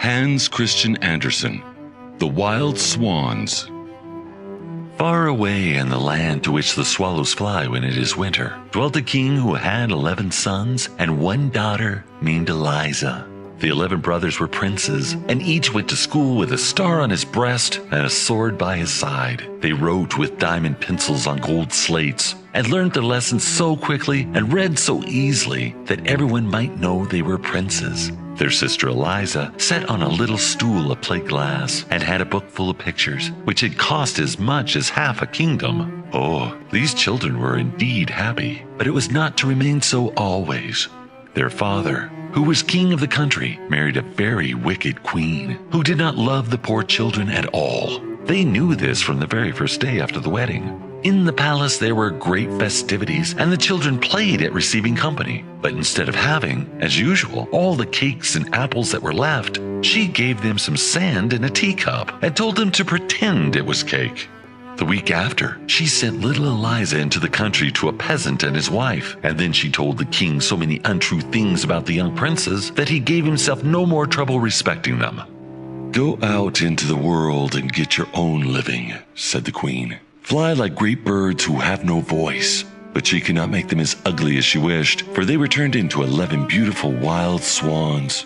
Hans Christian Andersen, The Wild Swans. Far away in the land to which the swallows fly when it is winter, dwelt a king who had 11 sons and one daughter named Eliza. The 11 brothers were princes, and each went to school with a star on his breast and a sword by his side. They wrote with diamond pencils on gold slates, and learned their lessons so quickly and read so easily that everyone might know they were princes. Their sister Eliza sat on a little stool of plate glass and had a book full of pictures, which had cost as much as half a kingdom. Oh, these children were indeed happy, but it was not to remain so always. Their father, who was king of the country, married a very wicked queen who did not love the poor children at all. They knew this from the very first day after the wedding. In the palace there were great festivities, and the children played at receiving company. But instead of having, as usual, all the cakes and apples that were left, she gave them some sand in a teacup and told them to pretend it was cake. The week after, she sent little Eliza into the country to a peasant and his wife, and then she told the king so many untrue things about the young princes that he gave himself no more trouble respecting them. "Go out into the world and get your own living," said the queen. "Fly like great birds who have no voice." But she could not make them as ugly as she wished, for they were turned into 11 beautiful wild swans.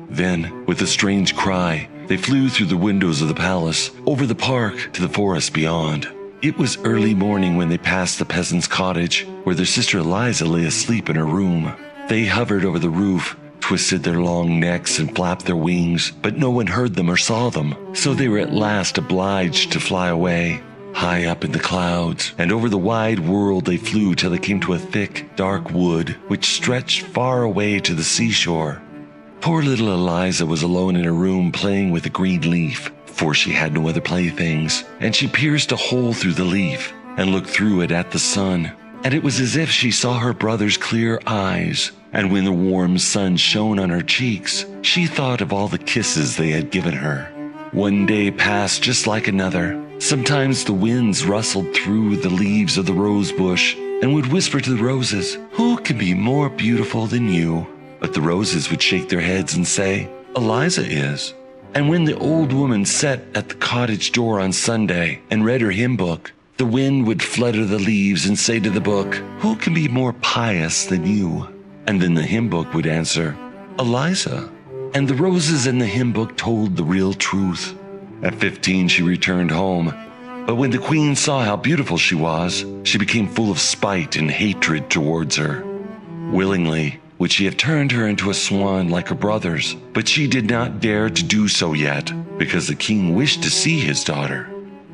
Then, with a strange cry, they flew through the windows of the palace, over the park to the forest beyond. It was early morning when they passed the peasant's cottage, where their sister Eliza lay asleep in her room. They hovered over the roof, twisted their long necks and flapped their wings, but no one heard them or saw them, so they were at last obliged to fly away. High up in the clouds and over the wide world they flew till they came to a thick, dark wood which stretched far away to the seashore. Poor little Eliza was alone in her room playing with a green leaf, for she had no other playthings, and she pierced a hole through the leaf and looked through it at the sun, and it was as if she saw her brother's clear eyes, and when the warm sun shone on her cheeks, she thought of all the kisses they had given her. One day passed just like another. Sometimes the winds rustled through the leaves of the rose bush and would whisper to the roses, "Who can be more beautiful than you?" But the roses would shake their heads and say, "Eliza is." And when the old woman sat at the cottage door on Sunday and read her hymn book, the wind would flutter the leaves and say to the book, "Who can be more pious than you?" And then the hymn book would answer, "Eliza." And the roses in the hymn book told the real truth. At 15, she returned home. But when the queen saw how beautiful she was, she became full of spite and hatred towards her. Willingly would she have turned her into a swan like her brothers, but she did not dare to do so yet, because the king wished to see his daughter.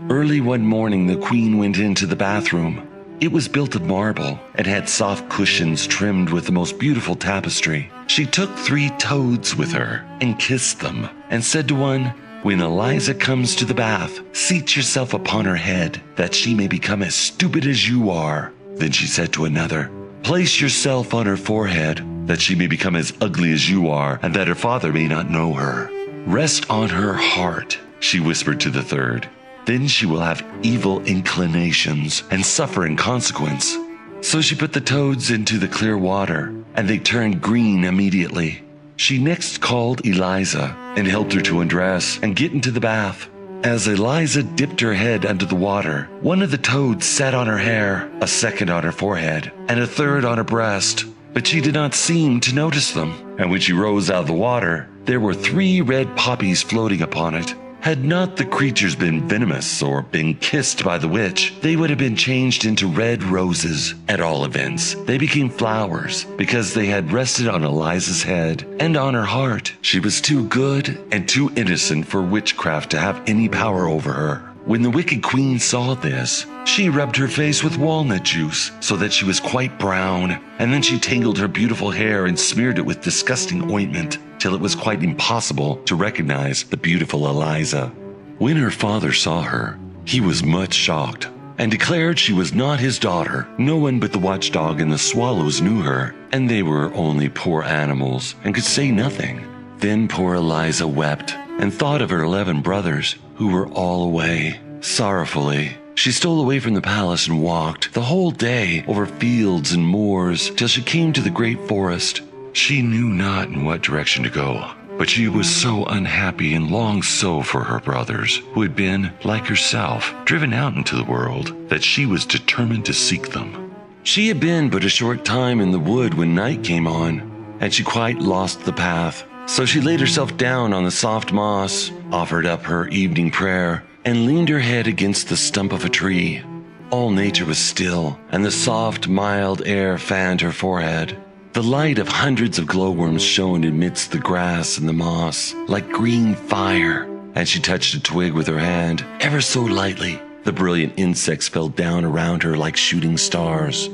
Early one morning, the queen went into the bathroom. It was built of marble and had soft cushions trimmed with the most beautiful tapestry. She took 3 toads with her and kissed them, and said to one, "When Eliza comes to the bath, seat yourself upon her head, that she may become as stupid as you are." Then she said to another, "Place yourself on her forehead, that she may become as ugly as you are, and that her father may not know her. Rest on her heart," she whispered to the third. "Then she will have evil inclinations and suffer in consequence." So she put the toads into the clear water, and they turned green immediately. She next called Eliza and helped her to undress and get into the bath. As Eliza dipped her head under the water, one of the toads sat on her hair, a second on her forehead, and a third on her breast, but she did not seem to notice them. And when she rose out of the water, there were 3 red poppies floating upon it. Had not the creatures been venomous or been kissed by the witch, they would have been changed into red roses. At all events, they became flowers because they had rested on Eliza's head and on her heart. She was too good and too innocent for witchcraft to have any power over her. When the wicked queen saw this, she rubbed her face with walnut juice so that she was quite brown, and then she tangled her beautiful hair and smeared it with disgusting ointment, till it was quite impossible to recognize the beautiful Eliza. When her father saw her, he was much shocked, and declared she was not his daughter. No one but the watchdog and the swallows knew her, and they were only poor animals and could say nothing. Then poor Eliza wept and thought of her 11 brothers, who were all away. Sorrowfully, she stole away from the palace and walked the whole day over fields and moors till she came to the great forest. She knew not in what direction to go, But she was so unhappy and longed so for her brothers, who had been, like herself, driven out into the world, that she was determined to seek them. She had been but a short time in the wood when night came on, and she quite lost the path. So she laid herself down on the soft moss, offered up her evening prayer, and leaned her head against the stump of a tree. All nature was still, and the soft, mild air fanned her forehead. The light of hundreds of glowworms shone amidst the grass and the moss, like green fire, and she touched a twig with her hand, ever so lightly. The brilliant insects fell down around her like shooting stars.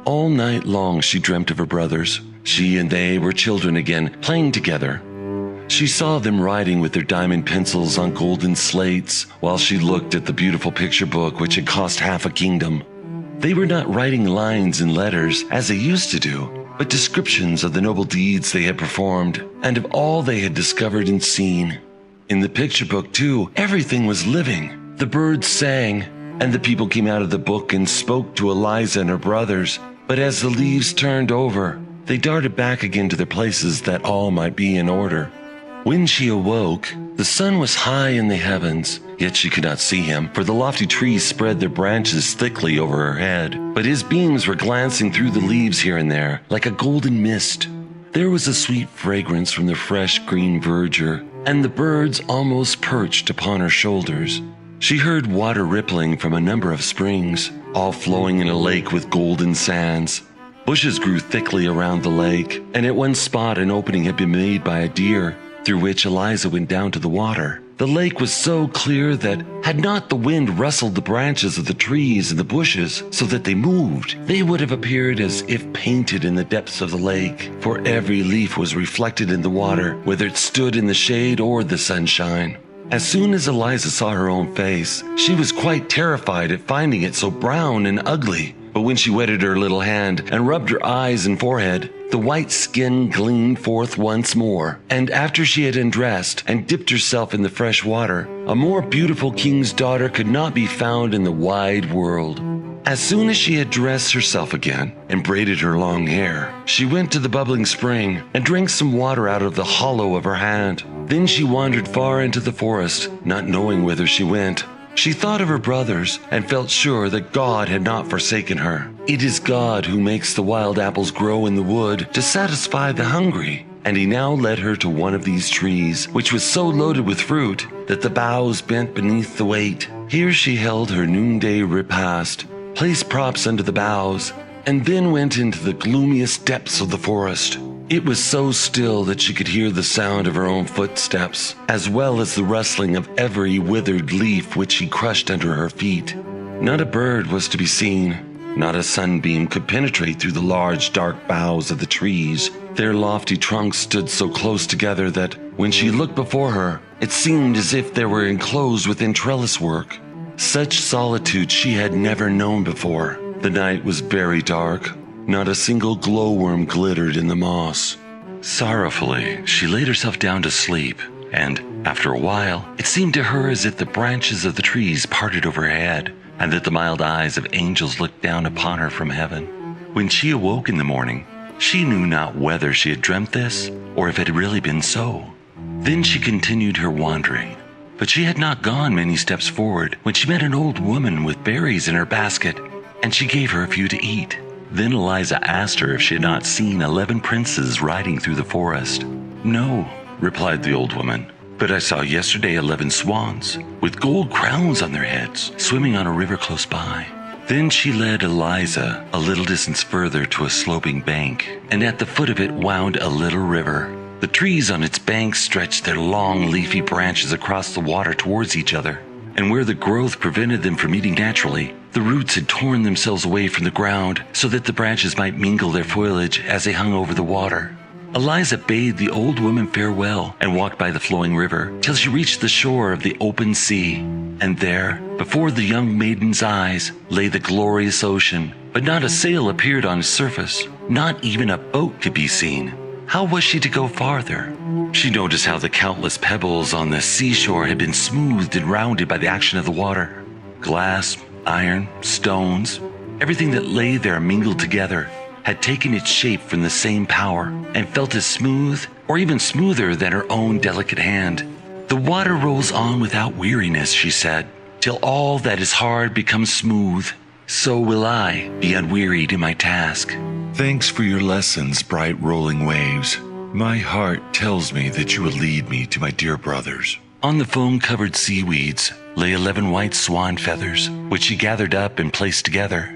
All night long she dreamt of her brothers. She and they were children again, playing together. She saw them writing with their diamond pencils on golden slates, while she looked at the beautiful picture book which had cost half a kingdom. They were not writing lines and letters as they used to do, but descriptions of the noble deeds they had performed, and of all they had discovered and seen. In the picture book, too, everything was living. The birds sang, and the people came out of the book and spoke to Eliza and her brothers. But as the leaves turned over, they darted back again to their places that all might be in order. When she awoke, the sun was high in the heavens, yet she could not see him, for the lofty trees spread their branches thickly over her head. But his beams were glancing through the leaves here and there, like a golden mist. There was a sweet fragrance from the fresh green verdure, and the birds almost perched upon her shoulders. She heard water rippling from a number of springs, all flowing in a lake with golden sands. Bushes grew thickly around the lake, and at one spot an opening had been made by a deer, through which Eliza went down to the water. The lake was so clear that, had not the wind rustled the branches of the trees and the bushes so that they moved, they would have appeared as if painted in the depths of the lake, for every leaf was reflected in the water, whether it stood in the shade or the sunshine. As soon as Eliza saw her own face, she was quite terrified at finding it so brown and ugly. But when she wetted her little hand and rubbed her eyes and forehead, the white skin gleamed forth once more. And after she had undressed and dipped herself in the fresh water, a more beautiful king's daughter could not be found in the wide world. As soon as she had dressed herself again and braided her long hair, she went to the bubbling spring and drank some water out of the hollow of her hand. Then she wandered far into the forest, not knowing whither she went. She thought of her brothers and felt sure that God had not forsaken her. It is God who makes the wild apples grow in the wood to satisfy the hungry. And he now led her to one of these trees, which was so loaded with fruit that the boughs bent beneath the weight. Here she held her noonday repast, placed props under the boughs, and then went into the gloomiest depths of the forest. It was so still that she could hear the sound of her own footsteps, as well as the rustling of every withered leaf which she crushed under her feet. Not a bird was to be seen. Not a sunbeam could penetrate through the large, dark boughs of the trees. Their lofty trunks stood so close together that, when she looked before her, it seemed as if they were enclosed within trellis work. Such solitude she had never known before. The night was very dark. Not a single glowworm glittered in the moss. Sorrowfully, she laid herself down to sleep, and, after a while, it seemed to her as if the branches of the trees parted over her head, and that the mild eyes of angels looked down upon her from heaven. When she awoke in the morning, she knew not whether she had dreamt this, or if it had really been so. Then she continued her wandering, but she had not gone many steps forward when she met an old woman with berries in her basket, and she gave her a few to eat. Then Eliza asked her if she had not seen 11 princes riding through the forest. "No," replied the old woman, "but I saw yesterday 11 swans, with gold crowns on their heads, swimming on a river close by." Then she led Eliza a little distance further to a sloping bank, and at the foot of it wound a little river. The trees on its banks stretched their long leafy branches across the water towards each other, and where the growth prevented them from meeting naturally, the roots had torn themselves away from the ground so that the branches might mingle their foliage as they hung over the water. Eliza bade the old woman farewell and walked by the flowing river till she reached the shore of the open sea. And there, before the young maiden's eyes, lay the glorious ocean, but not a sail appeared on its surface. Not even a boat could be seen. How was she to go farther? She noticed how the countless pebbles on the seashore had been smoothed and rounded by the action of the water. Glass, iron, stones, everything that lay there mingled together, had taken its shape from the same power and felt as smooth or even smoother than her own delicate hand. "The water rolls on without weariness," she said, "till all that is hard becomes smooth. So will I be unwearied in my task." Thanks for your lessons, bright rolling waves. My heart tells me that you will lead me to my dear brothers. On the foam-covered seaweeds lay 11 white swan feathers, which she gathered up and placed together.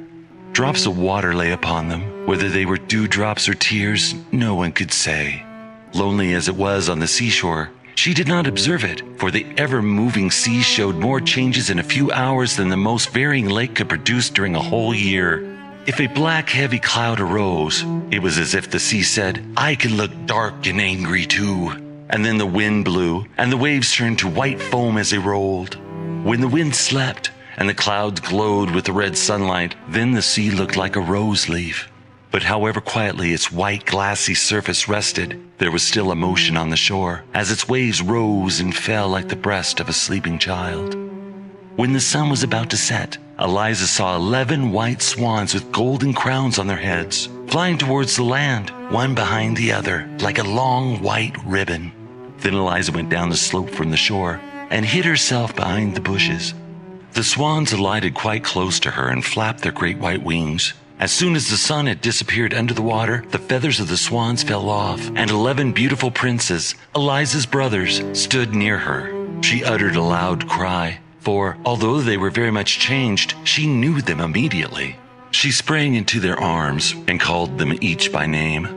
Drops of water lay upon them. Whether they were dewdrops or tears, no one could say. Lonely as it was on the seashore, she did not observe it, for the ever-moving sea showed more changes in a few hours than the most varying lake could produce during a whole year. If a black, heavy cloud arose, it was as if the sea said, "I can look dark and angry too." And then the wind blew, and the waves turned to white foam as they rolled. When the wind slept, and the clouds glowed with the red sunlight, then the sea looked like a rose leaf. But however quietly its white glassy surface rested, there was still a motion on the shore, as its waves rose and fell like the breast of a sleeping child. When the sun was about to set, Eliza saw 11 white swans with golden crowns on their heads, flying towards the land, one behind the other, like a long white ribbon. Then Eliza went down the slope from the shore and hid herself behind the bushes. The swans alighted quite close to her and flapped their great white wings. As soon as the sun had disappeared under the water, the feathers of the swans fell off, and 11 beautiful princes, Eliza's brothers, stood near her. She uttered a loud cry, for although they were very much changed, she knew them immediately. She sprang into their arms and called them each by name.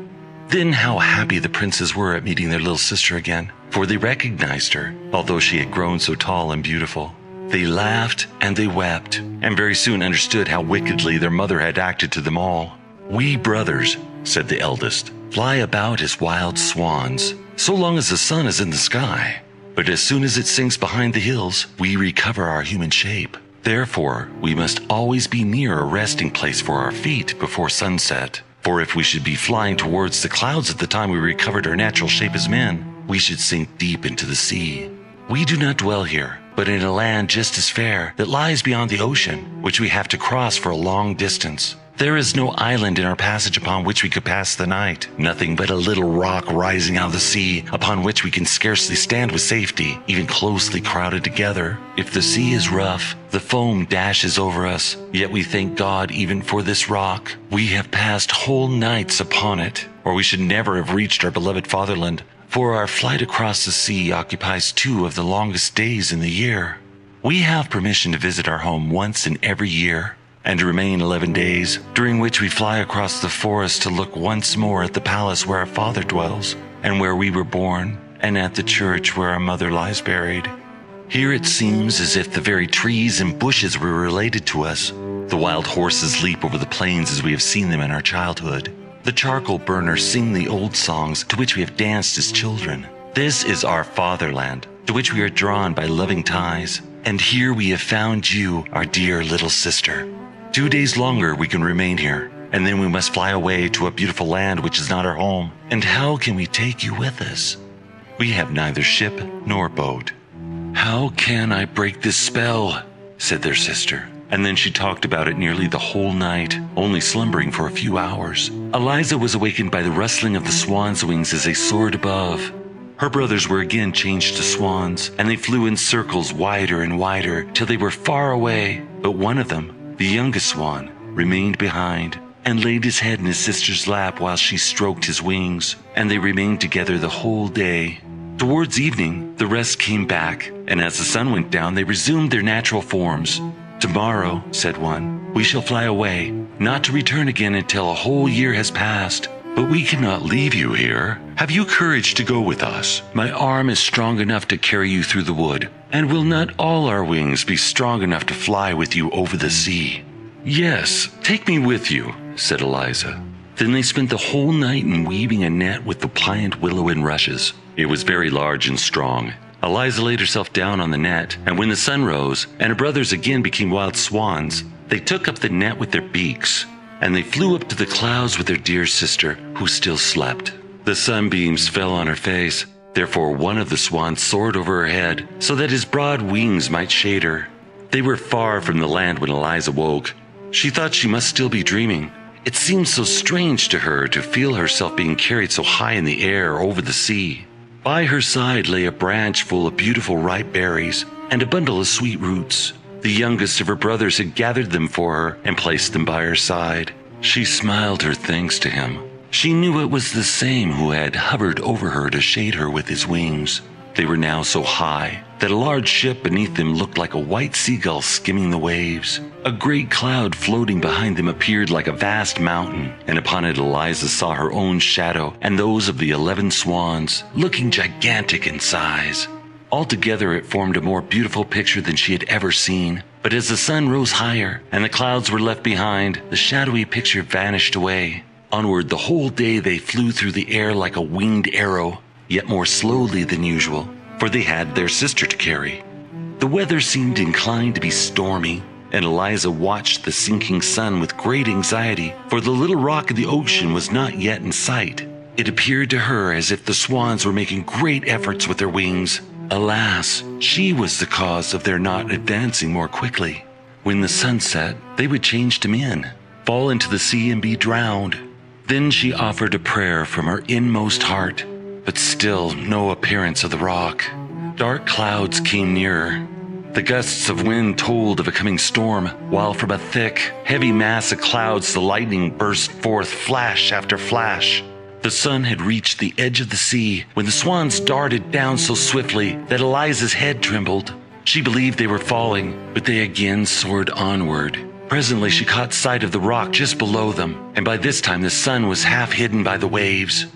Then how happy the princes were at meeting their little sister again, for they recognized her, although she had grown so tall and beautiful. They laughed and they wept, and very soon understood how wickedly their mother had acted to them all. "We brothers," said the eldest, "fly about as wild swans, so long as the sun is in the sky. But as soon as it sinks behind the hills, we recover our human shape. Therefore, we must always be near a resting place for our feet before sunset. For if we should be flying towards the clouds at the time we recovered our natural shape as men, we should sink deep into the sea. We do not dwell here, but in a land just as fair that lies beyond the ocean, which we have to cross for a long distance. There is no island in our passage upon which we could pass the night, nothing but a little rock rising out of the sea upon which we can scarcely stand with safety, even closely crowded together. If the sea is rough, the foam dashes over us, yet we thank God even for this rock. We have passed whole nights upon it, or we should never have reached our beloved fatherland, for our flight across the sea occupies 2 of the longest days in the year. We have permission to visit our home once in every year, and to remain 11 days, during which we fly across the forest to look once more at the palace where our father dwells, and where we were born, and at the church where our mother lies buried. Here it seems as if the very trees and bushes were related to us. The wild horses leap over the plains as we have seen them in our childhood. The charcoal burners sing the old songs to which we have danced as children. This is our fatherland, to which we are drawn by loving ties, and here we have found you, our dear little sister. 2 days longer we can remain here, and then we must fly away to a beautiful land which is not our home. And how can we take you with us? We have neither ship nor boat." "How can I break this spell?" said their sister. And then she talked about it nearly the whole night, only slumbering for a few hours. Eliza was awakened by the rustling of the swans' wings as they soared above. Her brothers were again changed to swans, and they flew in circles wider and wider till they were far away. But one of them, the youngest swan, remained behind and laid his head in his sister's lap while she stroked his wings, and they remained together the whole day. Towards evening, the rest came back, and as the sun went down, they resumed their natural forms. "Tomorrow," said one, "we shall fly away, not to return again until a whole year has passed. But we cannot leave you here. Have you courage to go with us? My arm is strong enough to carry you through the wood, and will not all our wings be strong enough to fly with you over the sea?" "Yes, take me with you," said Eliza. Then they spent the whole night in weaving a net with the pliant willow and rushes. It was very large and strong. Eliza laid herself down on the net, and when the sun rose, and her brothers again became wild swans, they took up the net with their beaks, and they flew up to the clouds with their dear sister, who still slept. The sunbeams fell on her face. Therefore one of the swans soared over her head, so that his broad wings might shade her. They were far from the land when Eliza woke. She thought she must still be dreaming. It seemed so strange to her to feel herself being carried so high in the air over the sea. By her side lay a branch full of beautiful ripe berries and a bundle of sweet roots. The youngest of her brothers had gathered them for her and placed them by her side. She smiled her thanks to him. She knew it was the same who had hovered over her to shade her with his wings. They were now so high that a large ship beneath them looked like a white seagull skimming the waves. A great cloud floating behind them appeared like a vast mountain, and upon it Eliza saw her own shadow and those of the 11 swans, looking gigantic in size. Altogether it formed a more beautiful picture than she had ever seen. But as the sun rose higher and the clouds were left behind, the shadowy picture vanished away. Onward the whole day they flew through the air like a winged arrow, yet more slowly than usual, for they had their sister to carry. The weather seemed inclined to be stormy, and Eliza watched the sinking sun with great anxiety, for the little rock of the ocean was not yet in sight. It appeared to her as if the swans were making great efforts with their wings. Alas, she was the cause of their not advancing more quickly. When the sun set, they would change to men, fall into the sea and be drowned. Then she offered a prayer from her inmost heart, but still no appearance of the rock. Dark clouds came nearer. The gusts of wind told of a coming storm, while from a thick, heavy mass of clouds the lightning burst forth flash after flash. The sun had reached the edge of the sea when the swans darted down so swiftly that Eliza's head trembled. She believed they were falling, but they again soared onward. Presently she caught sight of the rock just below them, and by this time the sun was half hidden by the waves.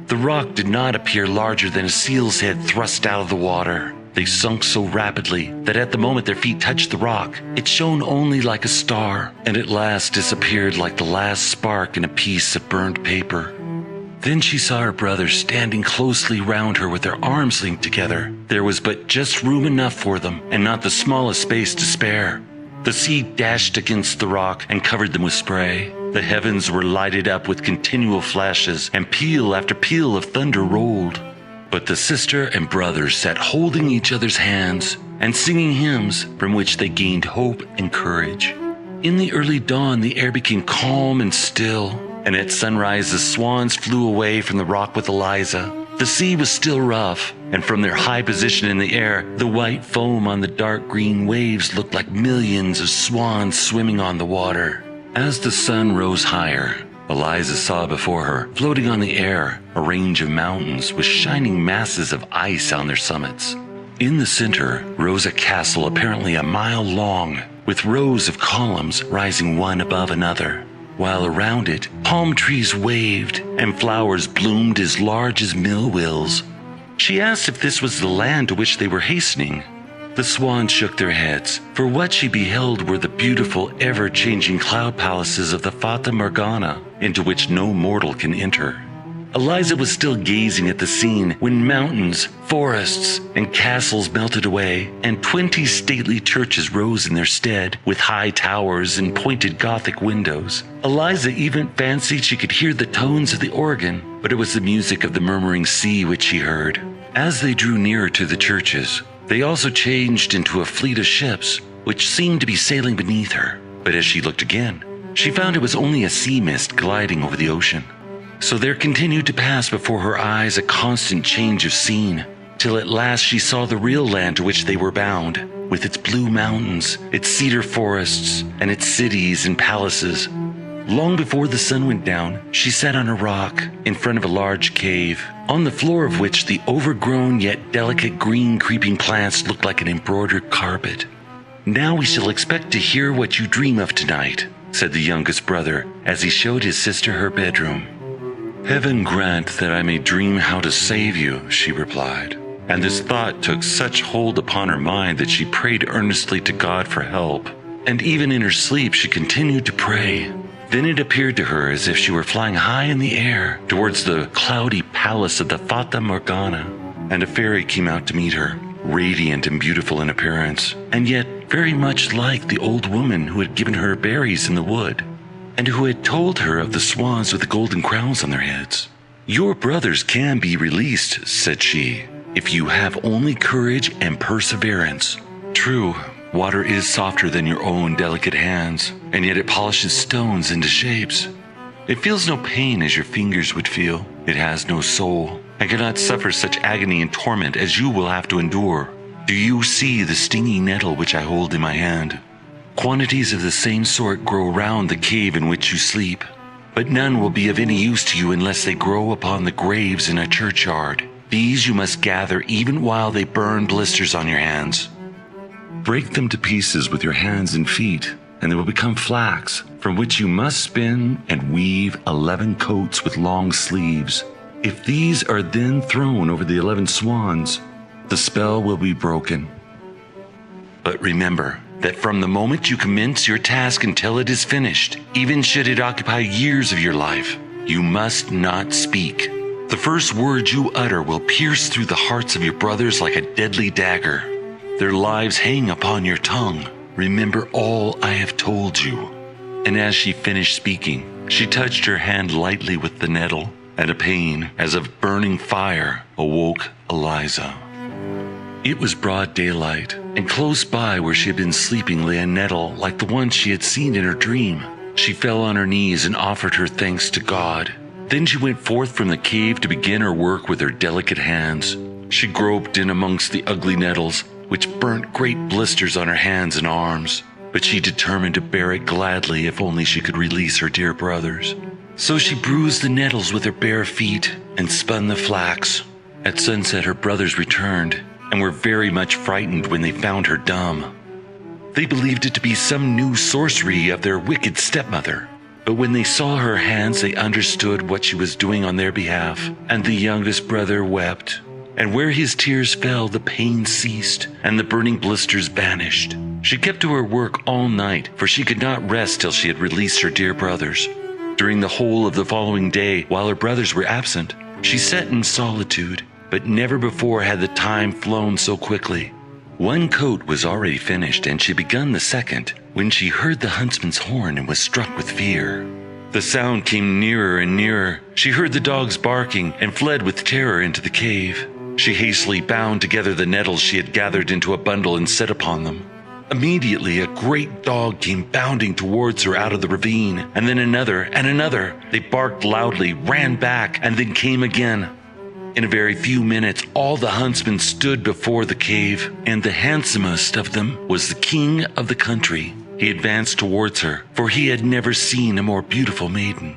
The rock did not appear larger than a seal's head thrust out of the water. They sunk so rapidly that at the moment their feet touched the rock, it shone only like a star, and at last disappeared like the last spark in a piece of burned paper. Then she saw her brothers standing closely round her with their arms linked together. There was but just room enough for them, and not the smallest space to spare. The sea dashed against the rock and covered them with spray. The heavens were lighted up with continual flashes, and peal after peal of thunder rolled. But the sister and brothers sat holding each other's hands and singing hymns from which they gained hope and courage. In the early dawn, the air became calm and still, and at sunrise the swans flew away from the rock with Eliza. The sea was still rough, and from their high position in the air, the white foam on the dark green waves looked like millions of swans swimming on the water. As the sun rose higher, Eliza saw before her, floating on the air, a range of mountains with shining masses of ice on their summits. In the center rose a castle apparently a mile long, with rows of columns rising one above another, while around it palm trees waved and flowers bloomed as large as mill wheels. She asked if this was the land to which they were hastening. The swans shook their heads, for what she beheld were the beautiful, ever-changing cloud palaces of the Fata Morgana, into which no mortal can enter. Eliza was still gazing at the scene when mountains, forests, and castles melted away, and 20 stately churches rose in their stead, with high towers and pointed Gothic windows. Eliza even fancied she could hear the tones of the organ, but it was the music of the murmuring sea which she heard. As they drew nearer to the churches, they also changed into a fleet of ships, which seemed to be sailing beneath her. But as she looked again, she found it was only a sea mist gliding over the ocean. So there continued to pass before her eyes a constant change of scene, till at last she saw the real land to which they were bound, with its blue mountains, its cedar forests, and its cities and palaces. Long before the sun went down, she sat on a rock in front of a large cave, on the floor of which the overgrown yet delicate green creeping plants looked like an embroidered carpet. "Now we shall expect to hear what you dream of tonight," said the youngest brother as he showed his sister her bedroom. "Heaven grant that I may dream how to save you," she replied. And this thought took such hold upon her mind that she prayed earnestly to God for help. And even in her sleep she continued to pray. Then it appeared to her as if she were flying high in the air towards the cloudy palace of the Fata Morgana, and a fairy came out to meet her, radiant and beautiful in appearance, and yet very much like the old woman who had given her berries in the wood, and who had told her of the swans with the golden crowns on their heads. "Your brothers can be released," said she, "if you have only courage and perseverance. True, water is softer than your own delicate hands, and yet it polishes stones into shapes. It feels no pain as your fingers would feel. It has no soul, and cannot suffer such agony and torment as you will have to endure. Do you see the stinging nettle which I hold in my hand? Quantities of the same sort grow round the cave in which you sleep, but none will be of any use to you unless they grow upon the graves in a churchyard. These you must gather even while they burn blisters on your hands. Break them to pieces with your hands and feet, and they will become flax, from which you must spin and weave 11 coats with long sleeves. If these are then thrown over the 11 swans, the spell will be broken. But remember that from the moment you commence your task until it is finished, even should it occupy years of your life, you must not speak. The first words you utter will pierce through the hearts of your brothers like a deadly dagger. Their lives hang upon your tongue. Remember all I have told you. And as she finished speaking, she touched her hand lightly with the nettle, and a pain, as of burning fire, awoke Eliza. It was broad daylight, and close by where she had been sleeping lay a nettle like the one she had seen in her dream. She fell on her knees and offered her thanks to God. Then she went forth from the cave to begin her work with her delicate hands. She groped in amongst the ugly nettles, which burnt great blisters on her hands and arms, but she determined to bear it gladly if only she could release her dear brothers. So she bruised the nettles with her bare feet and spun the flax. At sunset her brothers returned, and were very much frightened when they found her dumb. They believed it to be some new sorcery of their wicked stepmother. But when they saw her hands, they understood what she was doing on their behalf, and the youngest brother wept. And where his tears fell, the pain ceased, and the burning blisters vanished. She kept to her work all night, for she could not rest till she had released her dear brothers. During the whole of the following day, while her brothers were absent, she sat in solitude, but never before had the time flown so quickly. One coat was already finished, and she had begun the second, when she heard the huntsman's horn and was struck with fear. The sound came nearer and nearer. She heard the dogs barking and fled with terror into the cave. She hastily bound together the nettles she had gathered into a bundle and set upon them. Immediately a great dog came bounding towards her out of the ravine, and then another and another. They barked loudly, ran back, and then came again. In a very few minutes, all the huntsmen stood before the cave, and the handsomest of them was the king of the country. He advanced towards her, for he had never seen a more beautiful maiden.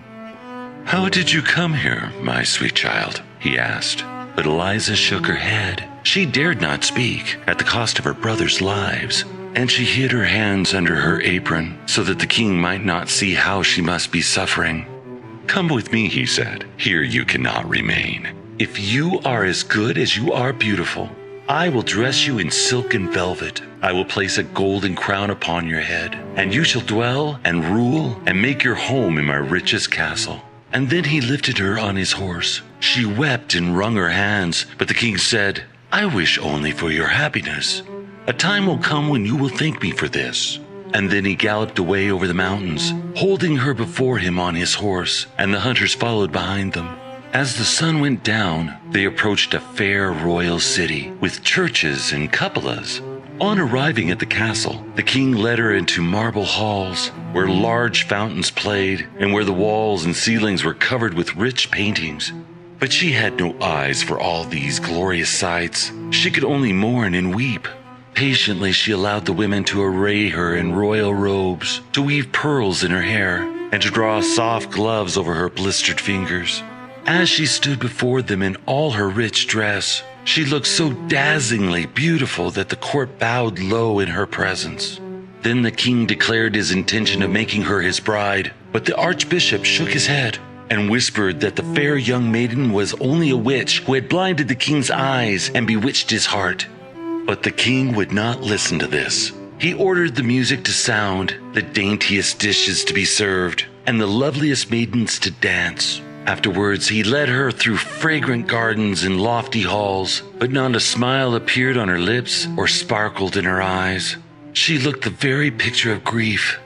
"How did you come here, my sweet child?" he asked. But Eliza shook her head. She dared not speak, at the cost of her brothers' lives, and she hid her hands under her apron, so that the king might not see how she must be suffering. "Come with me," he said. "Here you cannot remain. If you are as good as you are beautiful, I will dress you in silk and velvet. I will place a golden crown upon your head, and you shall dwell and rule and make your home in my richest castle." And then he lifted her on his horse. She wept and wrung her hands, but the king said, "I wish only for your happiness. A time will come when you will thank me for this." And then he galloped away over the mountains, holding her before him on his horse, and the hunters followed behind them. As the sun went down, they approached a fair royal city with churches and cupolas. On arriving at the castle, the king led her into marble halls, where large fountains played, and where the walls and ceilings were covered with rich paintings. But she had no eyes for all these glorious sights. She could only mourn and weep. Patiently she allowed the women to array her in royal robes, to weave pearls in her hair, and to draw soft gloves over her blistered fingers. As she stood before them in all her rich dress, she looked so dazzlingly beautiful that the court bowed low in her presence. Then the king declared his intention of making her his bride, but the archbishop shook his head and whispered that the fair young maiden was only a witch who had blinded the king's eyes and bewitched his heart. But the king would not listen to this. He ordered the music to sound, the daintiest dishes to be served, and the loveliest maidens to dance. Afterwards, he led her through fragrant gardens and lofty halls, but not a smile appeared on her lips or sparkled in her eyes. She looked the very picture of grief.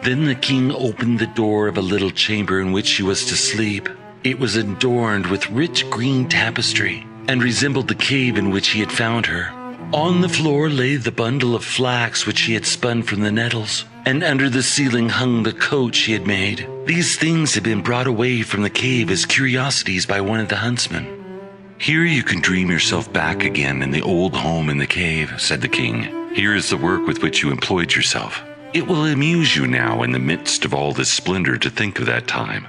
Then the king opened the door of a little chamber in which she was to sleep. It was adorned with rich green tapestry, and resembled the cave in which he had found her. On the floor lay the bundle of flax which she had spun from the nettles, and under the ceiling hung the coat she had made. These things had been brought away from the cave as curiosities by one of the huntsmen. "Here you can dream yourself back again in the old home in the cave," said the king. "Here is the work with which you employed yourself. It will amuse you now in the midst of all this splendor to think of that time."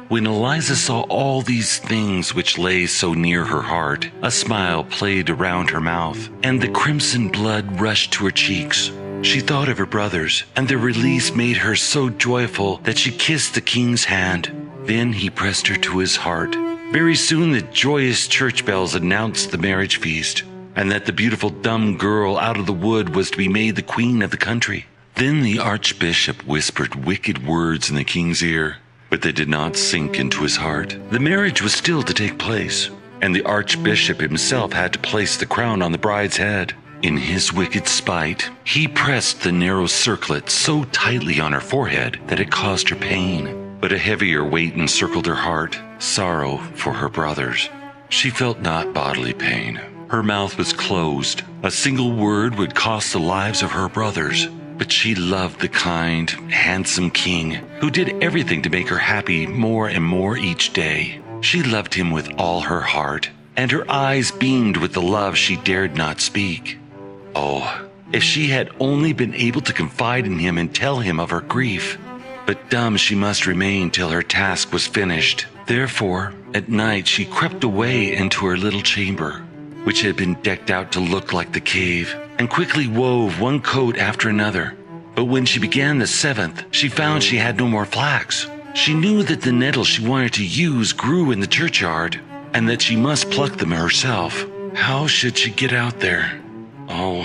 When Eliza saw all these things which lay so near her heart, a smile played around her mouth, and the crimson blood rushed to her cheeks. She thought of her brothers, and their release made her so joyful that she kissed the king's hand. Then he pressed her to his heart. Very soon the joyous church bells announced the marriage feast, and that the beautiful dumb girl out of the wood was to be made the queen of the country. Then the archbishop whispered wicked words in the king's ear, but they did not sink into his heart. The marriage was still to take place, and the archbishop himself had to place the crown on the bride's head. In his wicked spite, he pressed the narrow circlet so tightly on her forehead that it caused her pain. But a heavier weight encircled her heart, sorrow for her brothers. She felt not bodily pain. Her mouth was closed. A single word would cost the lives of her brothers. But she loved the kind, handsome king, who did everything to make her happy more and more each day. She loved him with all her heart, and her eyes beamed with the love she dared not speak. Oh, if she had only been able to confide in him and tell him of her grief. But dumb she must remain till her task was finished. Therefore, at night she crept away into her little chamber, which had been decked out to look like the cave, and quickly wove one coat after another. But when she began the 7th, she found she had no more flax. She knew that the nettles she wanted to use grew in the churchyard, and that she must pluck them herself. How should she get out there? "Oh,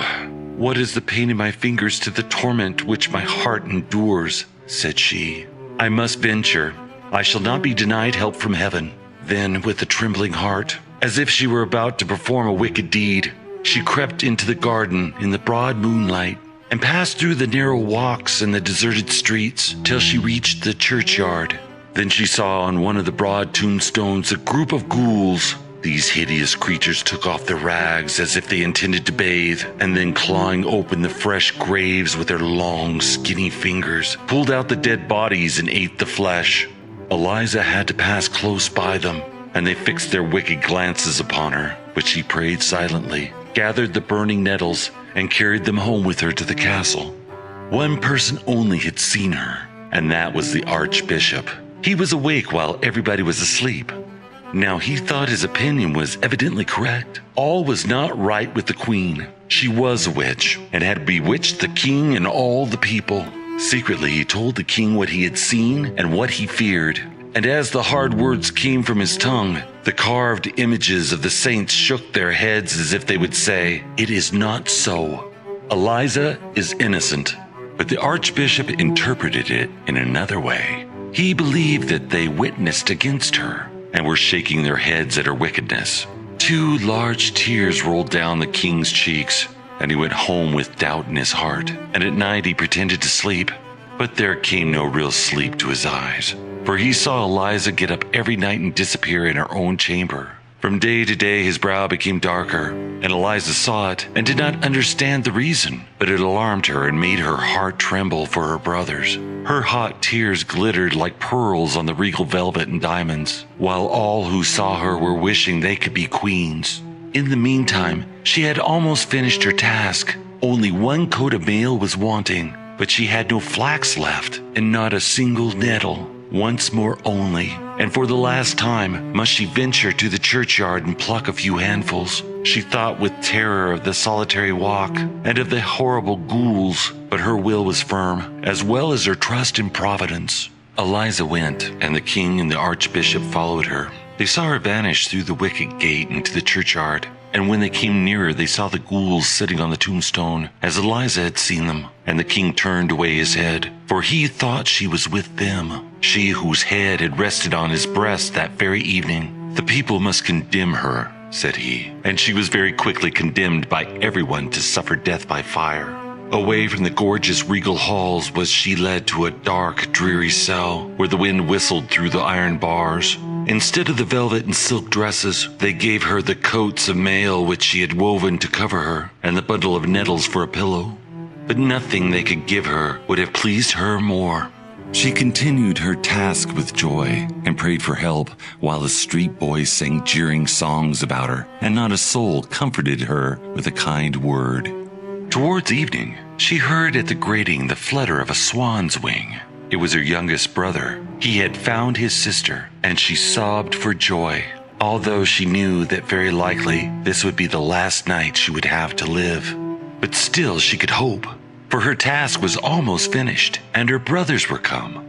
what is the pain in my fingers to the torment which my heart endures?" said she. "I must venture. I shall not be denied help from heaven." Then, with a trembling heart, as if she were about to perform a wicked deed, she crept into the garden in the broad moonlight and passed through the narrow walks and the deserted streets till she reached the churchyard. Then she saw on one of the broad tombstones a group of ghouls. These hideous creatures took off their rags as if they intended to bathe, and then clawing open the fresh graves with their long, skinny fingers, pulled out the dead bodies and ate the flesh. Eliza had to pass close by them, and they fixed their wicked glances upon her, but she prayed silently, gathered the burning nettles, and carried them home with her to the castle. One person only had seen her, and that was the archbishop. He was awake while everybody was asleep. Now he thought his opinion was evidently correct. All was not right with the queen. She was a witch, and had bewitched the king and all the people. Secretly he told the king what he had seen and what he feared. And as the hard words came from his tongue, the carved images of the saints shook their heads as if they would say, "It is not so. Eliza is innocent." But the archbishop interpreted it in another way. He believed that they witnessed against her and were shaking their heads at her wickedness. 2 large tears rolled down the king's cheeks, and he went home with doubt in his heart. And at night he pretended to sleep, but there came no real sleep to his eyes. For he saw Eliza get up every night and disappear in her own chamber. From day to day his brow became darker, and Eliza saw it and did not understand the reason, but it alarmed her and made her heart tremble for her brothers. Her hot tears glittered like pearls on the regal velvet and diamonds, while all who saw her were wishing they could be queens. In the meantime, she had almost finished her task. Only 1 coat of mail was wanting, but she had no flax left, and not a single nettle. Once more only, and for the last time, must she venture to the churchyard and pluck a few handfuls. She thought with terror of the solitary walk and of the horrible ghouls, but her will was firm, as well as her trust in Providence. Eliza went, and the king and the archbishop followed her. They saw her vanish through the wicket gate into the churchyard, and when they came nearer they saw the ghouls sitting on the tombstone, as Eliza had seen them, and the king turned away his head, for he thought she was with them, she whose head had rested on his breast that very evening. "The people must condemn her," said he, and she was very quickly condemned by everyone to suffer death by fire. Away from the gorgeous regal halls was she led to a dark, dreary cell, where the wind whistled through the iron bars. Instead of the velvet and silk dresses, they gave her the coats of mail which she had woven to cover her, and the bundle of nettles for a pillow. But nothing they could give her would have pleased her more. She continued her task with joy and prayed for help while the street boys sang jeering songs about her, and not a soul comforted her with a kind word. Towards evening, she heard at the grating the flutter of a swan's wing. It was her youngest brother. He had found his sister, and she sobbed for joy, although she knew that very likely this would be the last night she would have to live. But still she could hope, for her task was almost finished, and her brothers were come.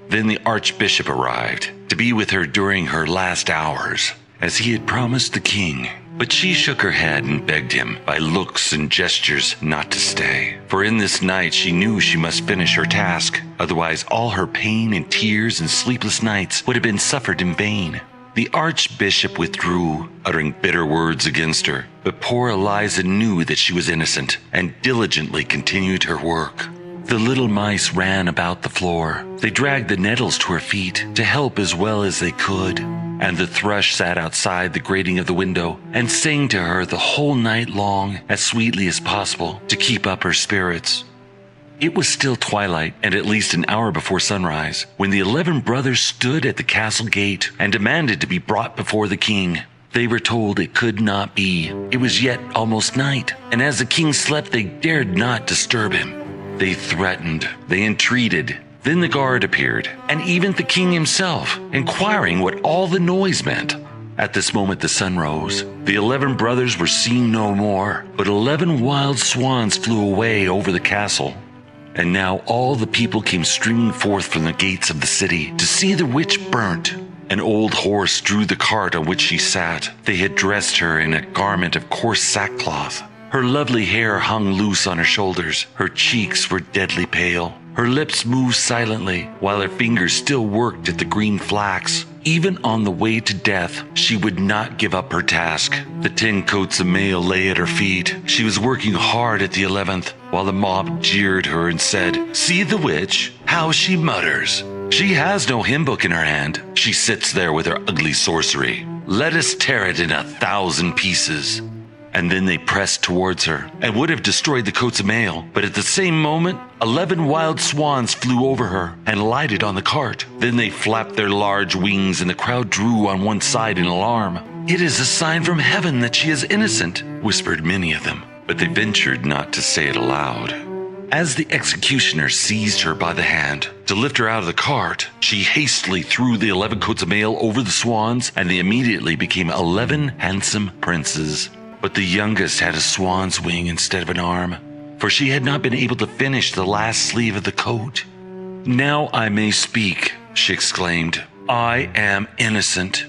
Then the archbishop arrived, to be with her during her last hours, as he had promised the king. But she shook her head and begged him, by looks and gestures, not to stay. For in this night she knew she must finish her task, otherwise all her pain and tears and sleepless nights would have been suffered in vain. The archbishop withdrew, uttering bitter words against her, but poor Eliza knew that she was innocent, and diligently continued her work. The little mice ran about the floor. They dragged the nettles to her feet, to help as well as they could. And the thrush sat outside the grating of the window and sang to her the whole night long as sweetly as possible to keep up her spirits. It was still twilight and at least an hour before sunrise when the 11 brothers stood at the castle gate and demanded to be brought before the king. They were told it could not be. It was yet almost night, and as the king slept they dared not disturb him. They threatened, they entreated. Then the guard appeared, and even the king himself, inquiring what all the noise meant. At this moment the sun rose. The 11 brothers were seen no more, but 11 wild swans flew away over the castle. And now all the people came streaming forth from the gates of the city to see the witch burnt. An old horse drew the cart on which she sat. They had dressed her in a garment of coarse sackcloth. Her lovely hair hung loose on her shoulders. Her cheeks were deadly pale. Her lips moved silently, while her fingers still worked at the green flax. Even on the way to death, she would not give up her task. The 10 coats of mail lay at her feet. She was working hard at the 11th, while the mob jeered her and said, "See the witch, how she mutters. She has no hymn book in her hand. She sits there with her ugly sorcery. Let us tear it in 1,000 pieces." And then they pressed towards her and would have destroyed the coats of mail. But at the same moment, 11 wild swans flew over her and lighted on the cart. Then they flapped their large wings and the crowd drew on one side in alarm. "It is a sign from heaven that she is innocent," whispered many of them, but they ventured not to say it aloud. As the executioner seized her by the hand to lift her out of the cart, she hastily threw the 11 coats of mail over the swans, and they immediately became 11 handsome princes. But the youngest had a swan's wing instead of an arm, for she had not been able to finish the last sleeve of the coat. "Now I may speak," she exclaimed. "I am innocent."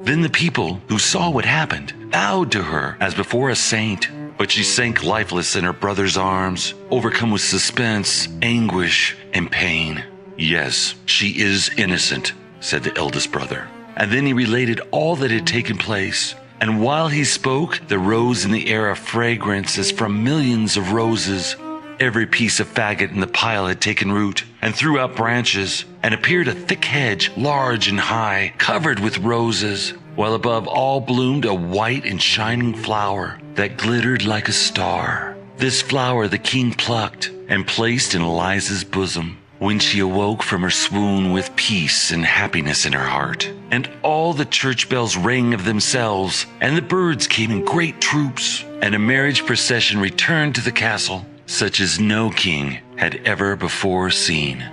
Then the people who saw what happened bowed to her as before a saint, but she sank lifeless in her brother's arms, overcome with suspense, anguish, and pain. "Yes, she is innocent," said the eldest brother. And then he related all that had taken place. And while he spoke, there rose in the air a fragrance as from millions of roses. Every piece of faggot in the pile had taken root and threw out branches, and appeared a thick hedge, large and high, covered with roses, while above all bloomed a white and shining flower that glittered like a star. This flower the king plucked and placed in Eliza's bosom, when she awoke from her swoon with peace and happiness in her heart. And all the church bells rang of themselves, and the birds came in great troops, and a marriage procession returned to the castle, such as no king had ever before seen.